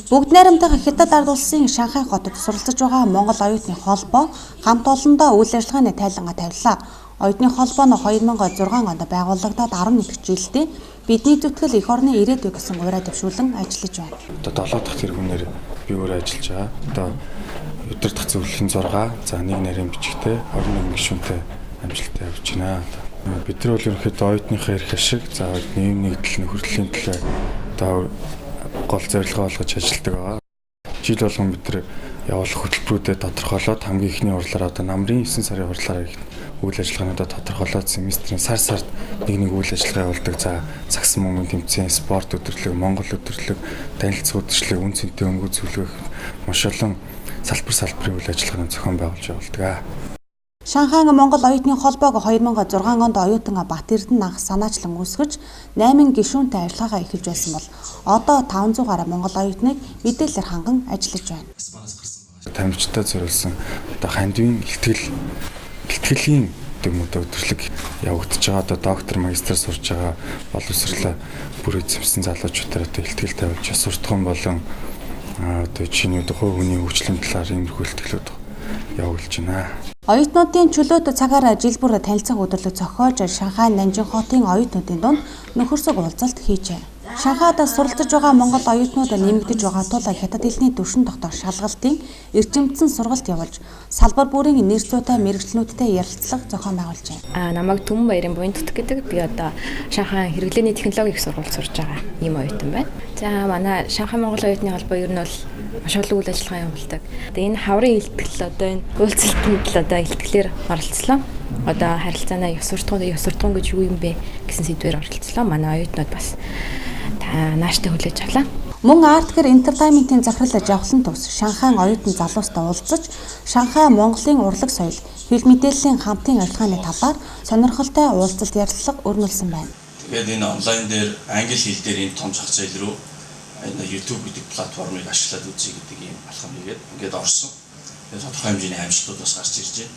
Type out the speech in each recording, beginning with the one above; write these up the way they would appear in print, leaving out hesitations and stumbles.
Бүгд найрамдах Хятад ард улсын Шанхай хотод суралцж байгаа Монгол оюутны холбоо хамт олондоо үйл ажиллагааны тайлангаа тавилаа. Оюутны холбоо нь 2006 онд байгуулагдаад 11 жилдээ бидний зүтгэл эх орны ирээдүй гэсэн гураа дэвшүүлэн ажиллаж байна. Одоо 7 дахь тэргүүнээр би өөрөө ажиллаж байгаа. Одоо удирдах зөвлөлийн 6, за нэг нарийн бичгтэй 21 гишүүнтэй амжилттай явж байна. Бид нар бол ерөнхийдөө оюутныхаа эрх ашиг, за нийгэм нэгдэл нөхөрлөлийн төлөө одоо гол зорилгоо олгож ажилладаг байгаа. Жил болгон бид нар явуулах хөтөлбөрүүдэд тодорхойлоод хамгийн ихний урлаар одоо намрын 9 сарын урлаараа үйл ажиллагаануудаа тодорхойлоод семестрийн сар нэг үйл ажиллагаа явуулдаг. За цагсан мөнгөний тэмцээн, спорт өдөрлөг, Монгол өдөрлөг, танилцах удирдлага, үн цэнтэй өнгө зөвлөх маш олон салбарын үйл ажиллагааны зохион байгуулж явуулдаг. Шанхай Монгол оюутны холбоог 2006 онд оюутан Бат Эрдэнэ анх санаачлан үүсгэж 8 гишүүнтэй ажиллагаагаа эхэлж байсан бол одоо 500 гаруй Монгол оюутныг мэдээлэлээр ханган ажиллаж байна. Тамирчтай зориулсан одоо хандивын бэлтгэлийн өдөрлөг явагдаж байгаа. Одоо доктор, магистр сурж байгаа боловсролоо бүр эзэмсэн залуучуудаар одоо ихтгэл тавьж суртахуун болон одоо чиний хувь хүний хөгжлийн талаар иймэрхүү ихтгэлүүд явуулж байна. Оюутнуудын чөлөөт цагаараа жил бүр танилцах өдөрлөг зохиож Шанхай Нанжин хотын оюутнуудын дунд нөхөрсөг уулзалт хийжээ. Шанхайд суралцж байгаа Монгол оюутнууд нэмэгдэж байгаа тул хятад хэлний төвшин тогтоох шалгалтын эрчимдсэн сургалт явуулж салбар бүрийн нэр зүйтэй мэргэжлүүдтэй ярилцлага зохион байгуулж байна. Намайг Түмэн Баярын буян тутаг гэдэг. Би одоо Шанхай хэрэглээний технологийн сургууль сурж байгаа ийм оюутан байна. За манай Шанхай Монгол оюутны холбоо ер нь бол маш олон үйл ажиллагаа явуулдаг. Тэгээ энэ хаврын илтгэл одоо энэ уулзалтанд л одоо илтгэлээр оролцлоо. Одоо харилцаанаа ёс суртахуун гэж юу юм бэ гэсэн сэдвээр оролцлоо. Манай оюутнууд бас нааштай хүлээж авлаа. Мөн арткэр энтертайнментийн захирал Жавхлан төвс Шанхай оюутан залуустай уулзаж Шанхай Монголын урлаг соёл, хэл мэдээллийн хамтын ажиллагааны талаар сонирхолтой уулзалт ярилцлага өрнүүлсэн байна. Тэгээд энэ онлайн дээр англи хэл дээр энэ том зах зээл рүү энэ YouTube гэдэг платформыг ашиглаад үзье гэдэг юм алхам нэгээд ингээд орсон. Тэгээд тодорхой хэмжээний амжилтууд бас гарч ирж байна.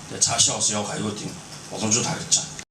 Тэгээд цаашаа бас явах аюул тийм боломжууд харагдаж байна.